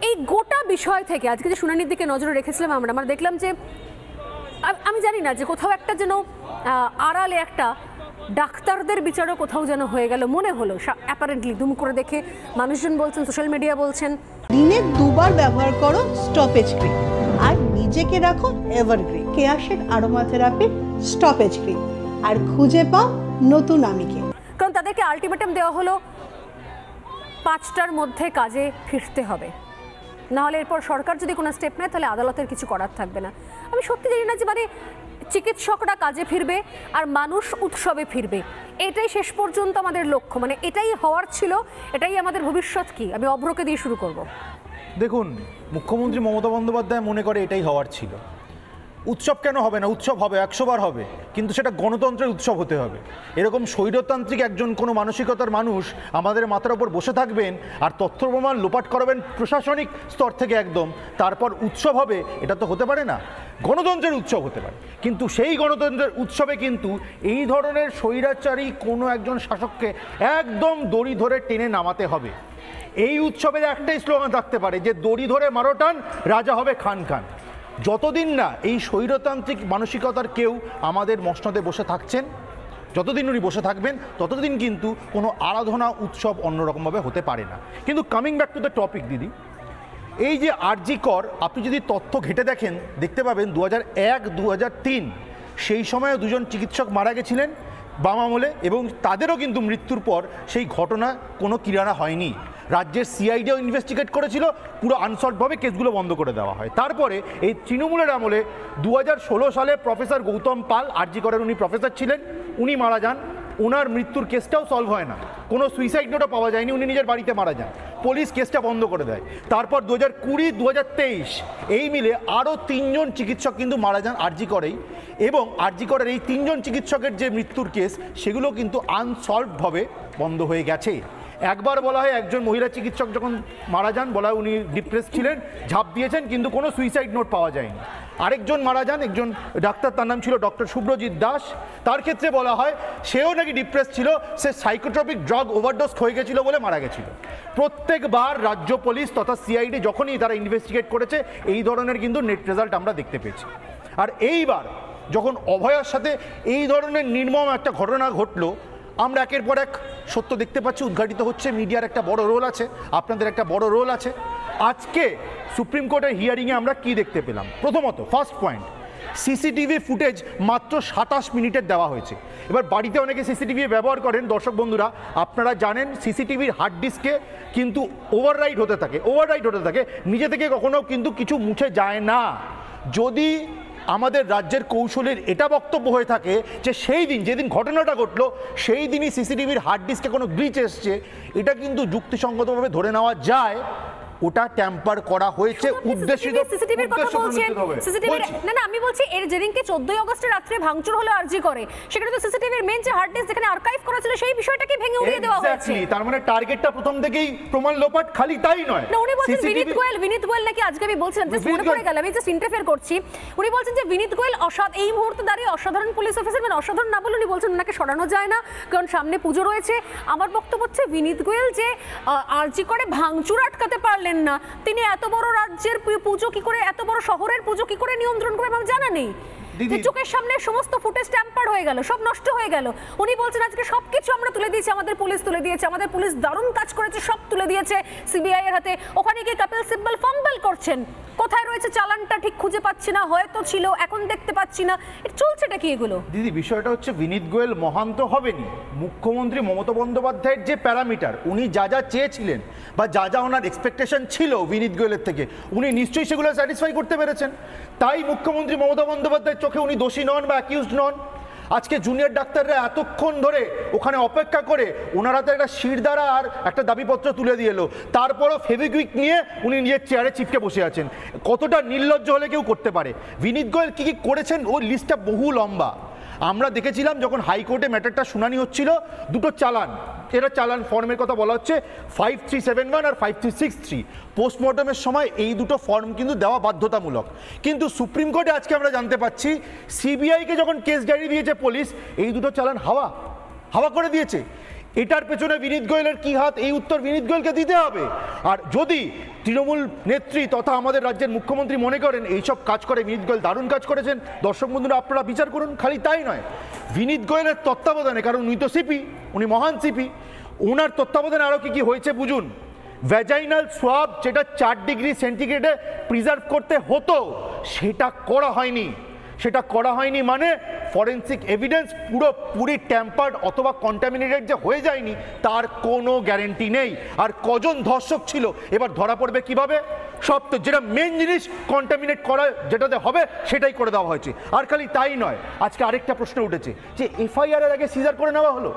এই গোটা বিষয় থেকে আজকে যে শুনানির দিকে নজর রেখেছিলাম আমরা দেখলাম যে আমি জানি না যে কোথাও একটা যেন আড়ালে একটা ডাক্তারদের বিচারও কোথাও যেন হয়ে গেল মনে হলো অ্যাপারেন্টলি দুম করে দেখে মানুষজন বলছেন, সোশ্যাল মিডিয়া বলছেন। দিনে দুবার ব্যবহার করো স্টপেজ ক্রিম আর নিজেকে রাখো এভারগ্রিন। কেয়াশের আরোমা থেরাপি স্টপেজ ক্রিম আর খুঁজে পাও নতুন আমিকে। কারণ তাদেরকে আলটিমেটাম দেওয়া হলো 5টার মধ্যে কাজে ফিরতে হবে, নাহলে এরপর সরকার যদি কোনো স্টেপ নেয় তাহলে আদালতের কিছু করার থাকবে না। আমি সত্যি জানি না যে মানে চিকিৎসকরা কাজে ফিরবে আর মানুষ উৎসবে ফিরবে, এটাই শেষ পর্যন্ত আমাদের লক্ষ্য, মানে এটাই হওয়ার ছিল, এটাই আমাদের ভবিষ্যৎ। কি আমি অভ্রকে দিয়ে শুরু করব। দেখুন, মুখ্যমন্ত্রী মমতা বন্দ্যোপাধ্যায় মনে করে এটাই হওয়ার ছিল। উৎসব কেন হবে না? উৎসব হবে, 100 বার হবে, কিন্তু সেটা গণতন্ত্রের উৎসব হতে হবে। এরকম স্বৈরতান্ত্রিক একজন কোনো মানসিকতার মানুষ আমাদের মাথার উপর বসে থাকবেন আর তথ্য প্রমাণ লোপাট করাবেন প্রশাসনিক স্তর থেকে একদম, তারপর উৎসব হবে, এটা তো হতে পারে না। গণতন্ত্রের উৎসব হতে পারে, কিন্তু সেই গণতন্ত্রের উৎসবে কিন্তু এই ধরনের স্বৈরাচারী কোনো একজন শাসককে একদম দড়ি ধরে টেনে নামাতে হবে। এই উৎসবের একটাই স্লোগান থাকতে পারে যে দড়ি ধরে মারো টান, রাজা হবে খান খান। যতদিন না এই স্বৈরতান্ত্রিক মানসিকতার কেউ আমাদের মসনদে বসে থাকছেন, যতদিন উনি বসে থাকবেন, ততদিন কিন্তু কোনো আরাধনা উৎসব অন্যরকমভাবে হতে পারে না। কিন্তু coming back to the topic দিদি, এই যে আরজি কর, আপনি যদি তথ্য ঘেটে দেখেন দেখতে পাবেন 2001-2003 সেই সময়ে দুজন চিকিৎসক মারা গেছিলেন বাম আমলে, এবং তাদেরও কিন্তু মৃত্যুর পর সেই ঘটনা কোনো কিরানা হয়নি। রাজ্যের সিআইডিও ইনভেস্টিগেট করেছিল, পুরো আনসলভভাবে কেসগুলো বন্ধ করে দেওয়া হয়। তারপরে এই তৃণমূলের আমলে 2016 সালে প্রফেসর গৌতম পাল, আরজি করের উনি প্রফেসর ছিলেন, উনি মারা যান। ওনার মৃত্যুর কেসটাও সলভ হয় না, কোনো সুইসাইড নোটও পাওয়া যায়নি, উনি নিজের বাড়িতে মারা যান, পুলিশ কেসটা বন্ধ করে দেয়। তারপর 2020-2023 এই মিলে আরও 3 জন চিকিৎসক কিন্তু মারা যান আরজি করেই, এবং আরজি করের এই 3 জন চিকিৎসকের যে মৃত্যুর কেস সেগুলো কিন্তু আনসলভভাবে বন্ধ হয়ে গেছে। একবার বলা হয় একজন মহিলা চিকিৎসক যখন মারা যান, বলা হয় উনি ডিপ্রেস ছিলেন, ঝাঁপ দিয়েছেন, কিন্তু কোনো সুইসাইড নোট পাওয়া যায়নি। আরেকজন মারা যান, একজন ডাক্তার, তার নাম ছিল ডক্টর শুভ্রজিৎ দাস, তার ক্ষেত্রে বলা হয় সেও নাকি ডিপ্রেস ছিল, সে সাইকোট্রপিক ড্রাগ ওভারডোজ হয়ে গেছিল বলে মারা গেছিল। প্রত্যেকবার রাজ্য পুলিশ তথা সিআইডি যখনই তারা ইনভেস্টিগেট করেছে এই ধরনের কিন্তু নেট রেজাল্ট আমরা দেখতে পেয়েছি। আর এইবার যখন অভয়ার সাথে এই ধরনের নির্মম একটা ঘটনা ঘটলো, আমরা একের পর এক সত্য দেখতে পাচ্ছি, উদ্ঘাটিত হচ্ছে, মিডিয়ার একটা বড় রোল আছে, আপনাদের একটা বড় রোল আছে। আজকে সুপ্রিম কোর্টের হিয়ারিংয়ে আমরা কি দেখতে পেলাম? প্রথমত ফার্স্ট পয়েন্ট, সিসিটিভি ফুটেজ মাত্র 27 মিনিটের দেওয়া হয়েছে। এবার বাড়িতে অনেকে সিসিটিভি ব্যবহার করেন, দর্শক বন্ধুরা আপনারা জানেন সিসিটিভির হার্ড ডিস্কে কিন্তু ওভাররাইট হতে থাকে, নিজে থেকে কখনো কিন্তু কিছু মুছে যায় না। যদি আমাদের রাজ্যের কৌশলের এটা বক্তব্য হয়ে থাকে যে সেই দিন যেদিন ঘটনাটা ঘটলো সেই দিনই সিসিটিভির হার্ড ডিস্কে কোনো গ্লিচ এসছে, এটা কিন্তু যুক্তিসঙ্গতভাবে ধরে নেওয়া যায় ওটা ট্যাম্পার করা হয়েছে, উদ্দেশিত। সিসিটিভির কথা বলছেন, সিসিটিভির না আমি বলছি এর যেদিনকে 14 আগস্টের রাত্রে ভাঙচুর হলো আরজি করে, সেখানে তো সিসিটিভির মেইন যে হার্ড ডিস্ক যেখানে আর্কাইভ করা ছিল সেই বিষয়টাকে ভেঙে উড়িয়ে দেওয়া হয়েছে। তার মানে টার্গেটটা প্রথম থেকেই প্রমাণ লোপাট, খালি তাই নয়। না, উনি বলছেন বিনীত গোয়েল নাকি, আজকে আমি বলছিলাম যে মনে পড়ে গেল, আমি জাস্ট ইন্টারফেয়ার করছি, উনি বলছেন যে বিনীত গোয়েল এই মুহূর্তে দাঁড়িয়ে অসাধারণ পুলিশ অফিসার, মানে অসাধারণ না বলে উনি বলছেন ওনাকে সরানো যায় না কারণ সামনে পুজো রয়েছে। আমার বক্তব্য হচ্ছে বিনীত গোয়েল যে আরজি করে ভাঙচুর আটকাতে পারলেন না, তিনি এত বড় রাজ্যের পুজো কি করে, এত বড় শহরের পুজো কি করে নিয়ন্ত্রণ করবে আমার জানা নেই। চোখের সামনে সমস্ত ফুটেজ ট্যাম্পার হয়ে গেল, সব নষ্ট হয়ে গেল। উনি বলছেন আজকে সবকিছু আমরা তুলে দিয়েছি, আমাদের পুলিশ তুলে দিয়েছে, আমাদের পুলিশ দারুণ কাজ করেছে, সব তুলে দিয়েছে সিবিআই এর হাতে। ওখানে গিয়ে কপিল সিব্বল ফাম্বল করছেন, কোথায় রয়েছে চালানটা ঠিক খুঁজে পাচ্ছি না, হয়তো ছিল এখন দেখতে পাচ্ছি না, এটা চলছেটা কি এগুলো? দিদি বিষয়টা হচ্ছে বিনীত গোয়েল মহান তো হবেনি, মুখ্যমন্ত্রী মমতা বন্দ্যোপাধ্যায়ের যে প্যারামিটার, উনি যা যা চেয়েছিলেন বা যা যা ওনার এক্সপেকটেশন ছিল বিনীত গোয়েলের থেকে, উনি নিশ্চয়ই সেগুলো স্যাটিসফাই করতে পেরেছেন। তাই মুখ্যমন্ত্রী মমতা বন্দ্যোপাধ্যায়ের চোখে উনি দোষী নন বা অ্যাকিউজড নন। আজকে জুনিয়র ডাক্তাররা এতক্ষণ ধরে ওখানে অপেক্ষা করে ওনার হাতে একটা শিরদাঁড়া আর একটা দাবিপত্র তুলে দিয়ে এলো, তারপরও ফেভিকুইক নিয়ে উনি নিজের চেয়ারে চিপকে বসে আছেন। কতটা নির্লজ্জ হলে কেউ করতে পারে? বিনীত গোয়েল কী কী করেছেন ওর লিস্টটা বহু লম্বা। আমরা দেখেছিলাম যখন হাইকোর্টে ম্যাটারটা শুনানি হচ্ছিল, দুটো চালান, এটা চালান ফর্মের কথা বলা হচ্ছে 5371 আর 5363, পোস্টমর্টমের সময় এই দুটো ফর্ম কিন্তু দেওয়া বাধ্যতামূলক। কিন্তু সুপ্রিম কোর্টে আজকে আমরা জানতে পাচ্ছি সিবিআইকে যখন কেস ডায়েরি দিয়েছে পুলিশ, এই দুটো চালান হাওয়া করে দিয়েছে। এটার পেছনে বিনীত গোয়েলের কি হাত, এই উত্তর বিনীত গোয়েলকে দিতে হবে। আর যদি তৃণমূল নেত্রী তথা আমাদের রাজ্যের মুখ্যমন্ত্রী মনে করেন এইসব কাজ করে বিনীত গোয়েল দারুণ কাজ করেছেন, দর্শক বন্ধুরা আপনারা বিচার করুন। খালি তাই নয়, বিনীত গোয়েলের তত্ত্বাবধানে, কারণ উনি তো সিপি, উনি মহান সিপি, ওনার তত্ত্বাবধানে আরও কি হয়েছে বুঝুন। ভ্যাজাইনাল সোয়াব যেটা 4 ডিগ্রি সেন্টিগ্রেডে প্রিজার্ভ করতে হতো সেটা করা হয়নি। সেটা করা হয়নি মানে ফরেন্সিক এভিডেন্স পুরোপুরি ট্যাম্পার্ড অথবা কন্টামিনেটেড যে হয়ে যায়নি তার কোনো গ্যারেন্টি নেই। আর কজন ধর্ষক ছিল এবার ধরা পড়বে কিভাবে? সব তো যেটা মেন জিনিস কন্টামিনেট করা যেটাতে হবে সেটাই করে দেওয়া হয়েছে। আর খালি তাই নয়, আজকে আরেকটা প্রশ্ন উঠেছে যে এফআইআর এর আগে সিজার করে নেওয়া হলো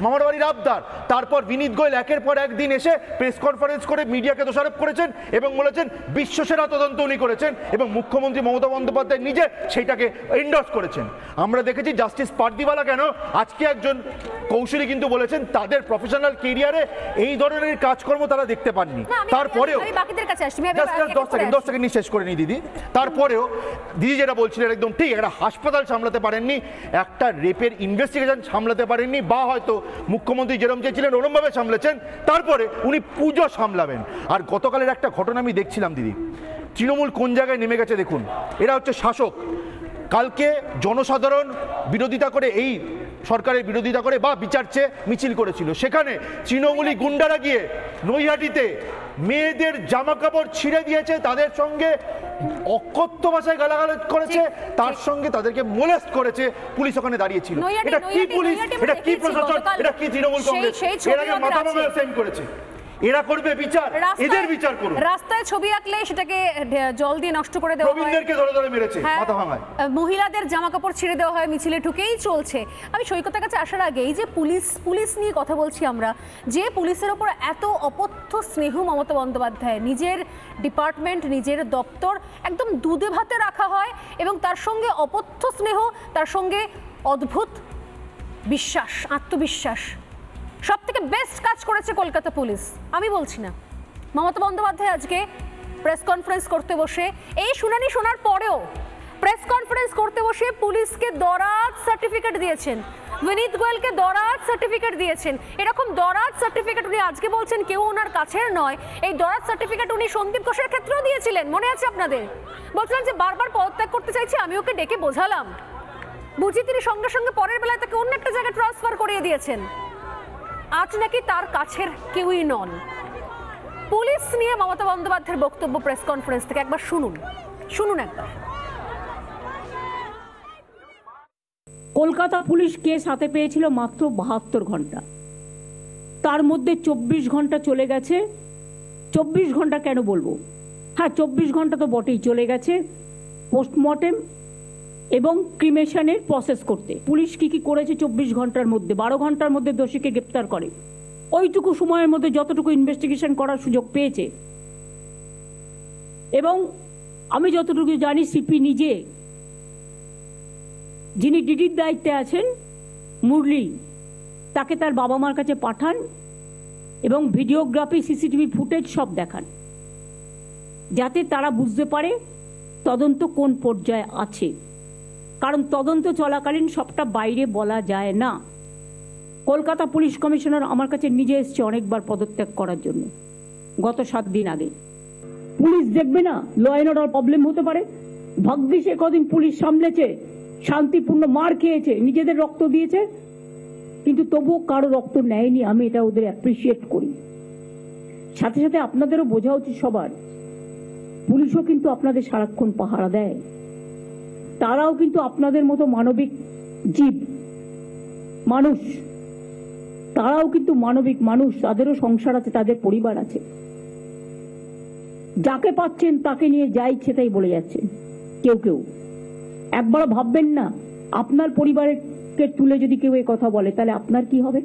মামার বাড়ির আবদার, তারপর বিনীত গোয়েল একের পর একদিন এসে প্রেস কনফারেন্স করে মিডিয়াকে দোষারোপ করেছেন এবং বলেছেন বিশ্বসেরা তদন্ত উনি করেছেন এবং মুখ্যমন্ত্রী মমতা বন্দ্যোপাধ্যায় নিজে সেইটাকে এন্ডোর্স করেছেন। আমরা দেখেছি জাস্টিস পার্দিওয়ালা কেন আজকে একজন কৌশলী কিন্তু বলেছেন তাদের প্রফেশনাল কেরিয়ারে এই ধরনের কাজকর্ম তারা দেখতে পাননি। তারপরেও 10 সেকেন্ড শেষ করে নি দিদি, তারপরেও দিদি যেটা বলছিলেন একদম ঠিক, একটা হাসপাতাল সামলাতে পারেননি, একটা রেপের ইনভেস্টিগেশন সামলাতে পারেননি, বা হয়তো মুখ্যমন্ত্রী যেরকম চেয়েছিলেন ওরমভাবে সামলেছেন, তারপরে উনি পুজো সামলাবেন। আর গতকালের একটা ঘটনা আমি দেখছিলাম দিদি, তৃণমূল কোন জায়গায় নেমে গেছে দেখুন। এরা হচ্ছে শাসক, কালকে জনসাধারণ বিরোধিতা করে, এই সরকারের বিরোধিতা করে বা বিচার চেয়ে মিছিল করেছিল, সেখানে তৃণমূলী গুন্ডারা গিয়ে নৈহাটিতে মেয়েদের জামা কাপড় ছিঁড়ে দিয়েছে, তাদের সঙ্গে অকথ্য ভাষায় গালাগালাজ করেছে, তার সঙ্গে তাদেরকে মোলেস্ট করেছে, পুলিশ ওখানে দাঁড়িয়েছিল। এটা কি পুলিশ, এটা কি প্রশাসন, এটা কি তৃণমূল কংগ্রেস? এর আগে মাথা ভাঙা সেন্ড করেছে, এরা করবে বিচার, এদের বিচার করুন। রাস্তায় ছবি আঁকলে সেটাকে জল দিয়ে নষ্ট করে দেওয়া হয়, প্রবীণদেরকে ধরে ধরে মেরেছে মাথা ভাঙায়, মহিলাদের জামা কাপড় ছিঁড়ে দেওয়া হয়, মিছিলে ঢুকেই চলছে। আমি সৈকতের কাছে আসার আগে এই যে পুলিশ নিয়ে কথা বলছি আমরা, যে পুলিশের ওপর এত অপথ্য স্নেহ মমতা বন্দ্যোপাধ্যায়, নিজের ডিপার্টমেন্ট নিজের দপ্তর একদম দুধে ভাতে রাখা হয় এবং তার সঙ্গে অপথ্য স্নেহ, তার সঙ্গে অদ্ভুত বিশ্বাস, আত্মবিশ্বাস, সব থেকে বেস্ট কাজ করেছে কলকাতা পুলিশ। আমি বলছি না, মমতা বন্দ্যোপাধ্যায় আজকে প্রেস কনফারেন্স করতে বসে, এই শুনানি শোনার পরেও প্রেস কনফারেন্স করতে বসে পুলিশকে দরাজ সার্টিফিকেট দিয়েছেন, বিনীত গোয়েলকে দরাজ সার্টিফিকেট দিয়েছেন। এরকম দরাজ সার্টিফিকেট উনি আজকে বলছেন কেউ ওনার কাছের নয়, এই দরাজ সার্টিফিকেট উনি সন্দীপ ঘোষের ক্ষেত্রেও দিয়েছিলেন, মনে আছে আপনাদের? বলছিলেন যে বারবার পদত্যাগ করতে চাইছি, আমি ওকে ডেকে বোঝালাম, বুঝি তিনি সঙ্গে সঙ্গে পরের বেলায় তাকে অন্য একটা জায়গায় ট্রান্সফার করিয়ে দিয়েছেন। আজ নাকি তার কাছের কেউই নন। পুলিশ নিয়ে মমতা বন্দ্যোপাধ্যায়ের বক্তব্য প্রেস কনফারেন্স থেকে একবার শুনুন একবার। কলকাতা পুলিশ কেস হাতে পেয়েছিল মাত্র 72 ঘন্টা, তার মধ্যে 24 ঘন্টা চলে গেছে। 24 ঘন্টা কেন বলবো, হ্যাঁ 24 ঘন্টা তো বটেই চলে গেছে পোস্টমর্টেম এবং ক্রিমেশনের প্রসেস করতে। পুলিশ কি করেছে 24 ঘন্টার মধ্যে? 12 ঘন্টার মধ্যে দোষীকে গ্রেপ্তার করে, ওইটুকু সময়ের মধ্যে যতটুকু ইনভেস্টিগেশন করার সুযোগ পেয়েছে। এবং আমি যতটুকু জানি সিপি নিজে, যিনি ডিডির দায়িত্বে আছেন মুরলি, তাকে তার বাবা মার কাছে পাঠান এবং ভিডিওগ্রাফি সিসিটিভি ফুটেজ সব দেখান, যাতে তারা বুঝতে পারে তদন্ত কোন পর্যায়ে আছে। কারণ তদন্ত চলাকালীন সবটা বাইরে বলা যায় না। কলকাতা পুলিশ কমিশনার আমার কাছে নিজে এসছে অনেকবার পদত্যাগ করার জন্য, গত 7 দিন আগে। পুলিশ দেখবে না ল অ্যান্ড অর্ডার প্রবলেম হতে পারে? ভাগ্যিসে কদিন পুলিশ সামলেছে, শান্তিপূর্ণ মার খেয়েছে, নিজেদের রক্ত দিয়েছে, কিন্তু তবুও কারো রক্ত নেয়নি। আমি এটা ওদের অ্যাপ্রিসিয়েট করি। সাথে সাথে আপনাদেরও বোঝা উচিত সবার, পুলিশও কিন্তু আপনাদের সারাক্ষণ পাহারা দেয়। তারাও কিন্তু আপনাদের মতো মানবিক জীব, মানুষ, তারাও কিন্তু মানবিক মানুষ, তাদেরও সংসার আছে, তাদের পরিবার আছে। যাকে পাচ্ছেন তাকে নিয়ে যা ইচ্ছে তাই বলে যাচ্ছেন কেউ। একবার ভাববেন না আপনার পরিবারকে তুলে যদি কেউ এই কথা বলে তাহলে আপনার কি হবে?